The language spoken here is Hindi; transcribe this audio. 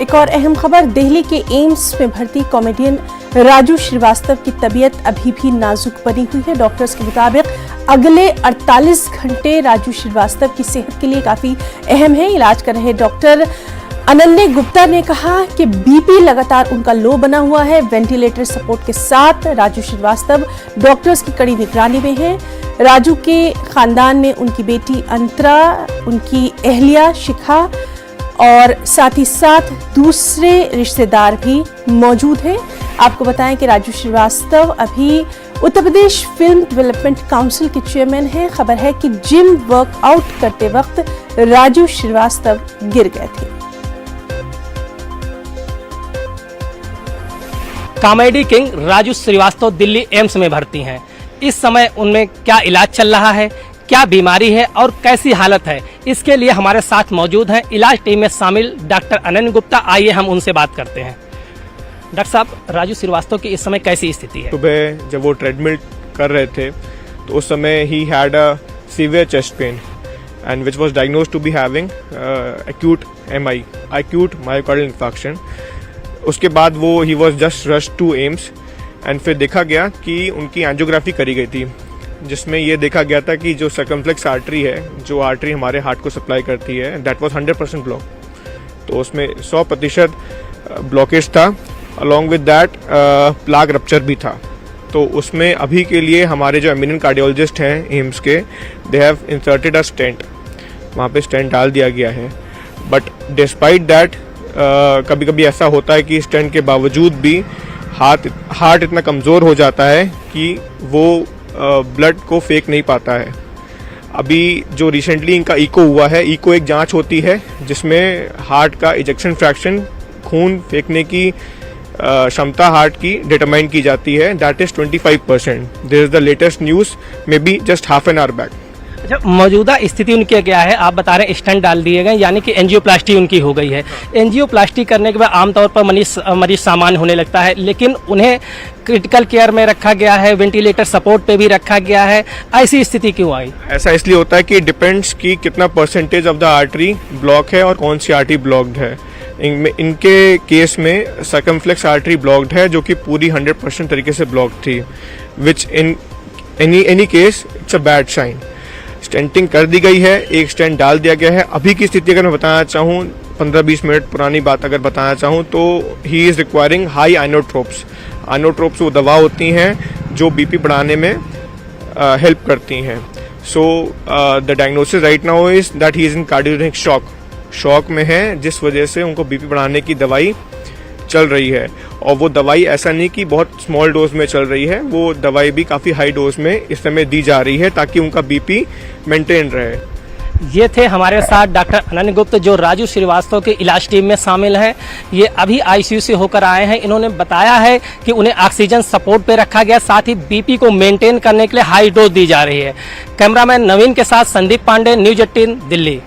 एक और अहम खबर, दिल्ली के एम्स में भर्ती कॉमेडियन राजू श्रीवास्तव की तबीयत अभी भी नाजुक बनी हुई है। डॉक्टर्स के मुताबिक अगले 48 घंटे राजू श्रीवास्तव की सेहत के लिए काफी अहम है। इलाज कर रहे डॉक्टर अनन्य गुप्ता ने कहा कि बीपी लगातार उनका लो बना हुआ है। वेंटिलेटर सपोर्ट के साथ राजू श्रीवास्तव डॉक्टर्स की कड़ी निगरानी में हैं। राजू के खानदान में उनकी बेटी अंतरा, उनकी अहलिया शिखा और साथ ही साथ दूसरे रिश्तेदार भी मौजूद हैं। आपको बताएं कि राजू श्रीवास्तव अभी Uttar Pradesh film development council के चेयरमैन हैं। खबर है कि जिम वर्कआउट करते वक्त राजू श्रीवास्तव गिर गए थे। कॉमेडी किंग राजू श्रीवास्तव दिल्ली एम्स में भर्ती हैं। इस समय उनमें क्या इलाज चल रहा है, क्या बीमारी है और कैसी हालत है, इसके लिए हमारे साथ मौजूद हैं इलाज टीम में शामिल डॉक्टर अनन्य गुप्ता। आइए हम उनसे बात करते हैं। डॉक्टर साहब, राजू श्रीवास्तव की इस समय कैसी स्थिति है? सुबह जब वो ट्रेडमिल कर रहे थे तो उस समय ही had a severe chest pain and which was diagnosed to be having acute MI, acute myocardial infarction. उसके बाद वो he was just rush to AIIMS and फिर देखा गया कि उनकी एंजियोग्राफी करी गई थी, जिसमें ये देखा गया था कि जो सर्कमफ्लेक्स आर्टरी है, जो आर्टरी हमारे हार्ट को सप्लाई करती है, दैट वाज 100% ब्लॉक। तो उसमें 100% ब्लॉकेज था। Along with that plaque rupture भी था। तो उसमें अभी के लिए हमारे जो एमिनेंट कार्डियोलॉजिस्ट हैं एम्स के, they have inserted a stent, वहाँ पे स्टेंट डाल दिया गया है। बट डिस्पाइट दैट कभी कभी ऐसा होता है कि स्टेंट के बावजूद भी हार्ट इतना कमज़ोर हो जाता है कि वो ब्लड को फेंक नहीं पाता है। अभी जो रिसेंटली इनका इको हुआ है, इको एक जांच होती है जिसमें हार्ट का इजेक्शन फ्रैक्शन, खून फेंकने की क्षमता हार्ट की डिटरमाइन की जाती है, that is 25%। This is the latest news, may be just half an hour back. अच्छा, मौजूदा स्थिति उनकी क्या है? आप बता रहे हैं स्टेंट डाल दिए गए, यानी कि एंजियोप्लास्टी उनकी हो गई है। एंजियोप्लास्टी करने के बाद आमतौर पर मरीज सामान्य होने लगता है, लेकिन उन्हें क्रिटिकल केयर में रखा गया है, वेंटिलेटर सपोर्ट पे भी रखा गया है। ऐसी स्थिति क्यों आई? ऐसा इसलिए होता है कि डिपेंड्स कि कितना percentage of the artery block है और कौन सी आर्टरी ब्लॉक्ड है। इनके केस में सर्कमफ्लेक्स आर्टरी ब्लॉक्ड है, जो कि पूरी 100% तरीके से ब्लॉक्ड थी, which in any case it's a bad sign. Stenting कर दी गई है, एक स्टेंट डाल दिया गया है। अभी की स्थिति अगर मैं बताना चाहूँ, 15-20 मिनट पुरानी बात अगर बताना चाहूँ, तो ही इज़ रिक्वायरिंग हाई आइनोट्रोप्स। आइनोट्रोप्स वो दवा होती हैं जो बीपी बढ़ाने में हेल्प करती हैं। So the diagnosis right now is that he is in cardiogenic shock में है, जिस वजह से उनको बीपी बढ़ाने की दवाई चल रही है। और वो दवाई ऐसा नहीं कि बहुत स्मॉल डोज में चल रही है, वो दवाई भी काफ़ी हाई डोज में इस समय दी जा रही है ताकि उनका बीपी मेंटेन रहे। ये थे हमारे साथ डॉक्टर अनन्य गुप्ता, जो राजू श्रीवास्तव के इलाज टीम में शामिल हैं। ये अभी ICU से होकर आए हैं। इन्होंने बताया है कि उन्हें ऑक्सीजन सपोर्ट पे रखा गया, साथ ही बीपी को मेंटेन करने के लिए हाई डोज दी जा रही है। कैमरामैन नवीन के साथ संदीप पांडे, न्यूज़ 18 दिल्ली।